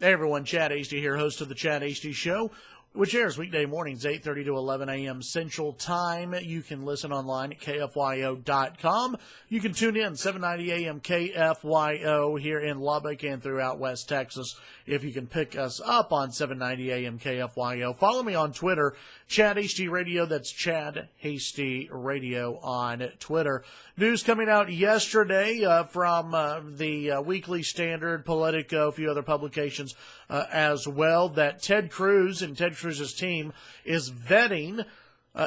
Hey everyone, Chad HD here, host of the Chad HD Show, which airs weekday mornings 8:30 to 11 a.m. Central Time. You can listen online at KFYO.com. You can tune in 790 a.m. KFYO here in Lubbock and throughout West Texas. If you can pick us up on 790 a.m. KFYO, follow me on Twitter, Chad HD Radio. That's Chad HD Radio on Twitter. News coming out yesterday from the Weekly Standard, Politico, a few other publications as well, that Ted Cruz and Ted Cruz's team is vetting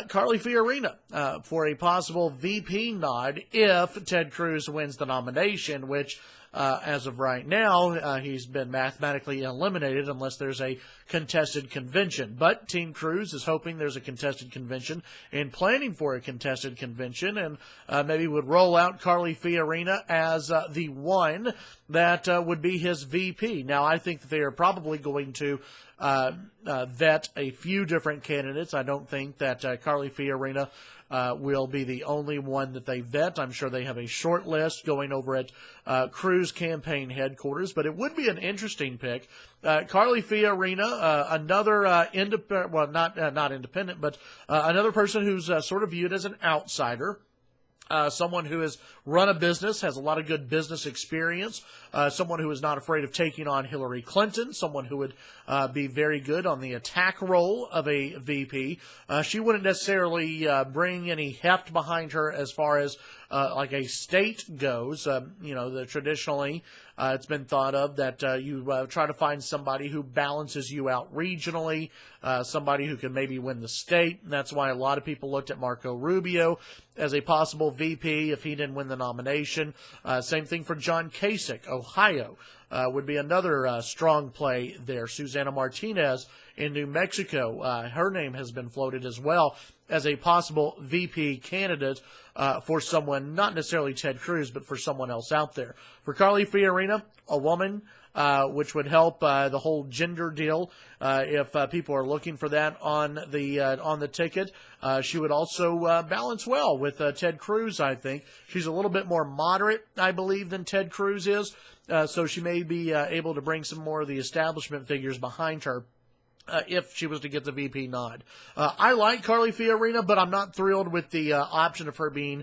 Carly Fiorina for a possible VP nod if Ted Cruz wins the nomination, which as of right now, he's been mathematically eliminated unless there's a contested convention. But Team Cruz is hoping there's a contested convention and planning for a contested convention, and maybe would roll out Carly Fiorina as the one that would be his VP. Now, I think that they are probably going to vet a few different candidates. I don't think that Carly Fiorina will be the only one that they vet. I'm sure they have a short list going over at Cruz campaign headquarters, but it would be an interesting pick. Carly Fiorina, another not independent, but another person who's sort of viewed as an outsider. Someone who has run a business, has a lot of good business experience, someone who is not afraid of taking on Hillary Clinton, someone who would be very good on the attack role of a VP. She wouldn't necessarily bring any heft behind her as far as like a state goes. Traditionally, it's been thought of that you try to find somebody who balances you out regionally, somebody who can maybe win the state. And that's why a lot of people looked at Marco Rubio as a possible VP if he didn't win the nomination. Same thing for John Kasich, Ohio. Would be another strong play there. Susana Martinez in New Mexico, her name has been floated as well as a possible VP candidate for someone, not necessarily Ted Cruz, but for someone else out there. For Carly Fiorina, a woman, which would help the whole gender deal if people are looking for that on the ticket. She would also balance well with Ted Cruz, I think. She's a little bit more moderate, I believe, than Ted Cruz is, so she may be able to bring some more of the establishment figures behind her. If she was to get the VP nod. I like Carly Fiorina, but I'm not thrilled with the option of her being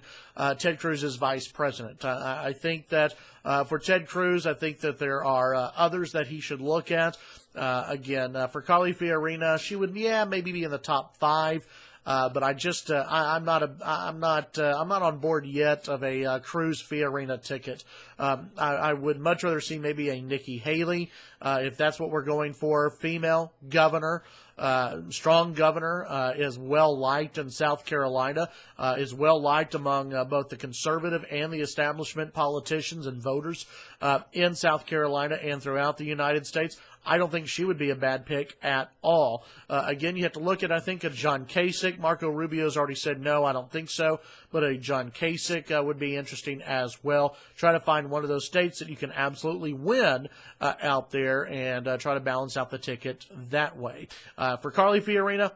Ted Cruz's vice president. I think that for Ted Cruz, I think that there are others that he should look at. For Carly Fiorina, she would, maybe be in the top 5. But I'm not on board yet of a Cruz Fiorina ticket. I would much rather see maybe a Nikki Haley, if that's what we're going for. Female governor, strong governor, is well liked in South Carolina, is well liked among both the conservative and the establishment politicians and voters in South Carolina and throughout the United States. I don't think she would be a bad pick at all. Again, you have to look at, I think, a John Kasich. Marco Rubio's already said no, I don't think so. But a John Kasich would be interesting as well. Try to find one of those states that you can absolutely win out there and try to balance out the ticket that way. For Carly Fiorina,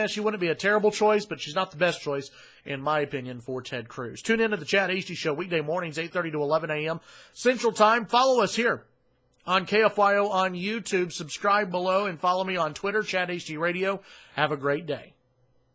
she wouldn't be a terrible choice, but she's not the best choice, in my opinion, for Ted Cruz. Tune in to the Chad HD Show weekday mornings, 8:30 to 11 a.m. Central Time. Follow us here on KFYO on YouTube. Subscribe below and follow me on Twitter, Chad HD Radio. Have a great day.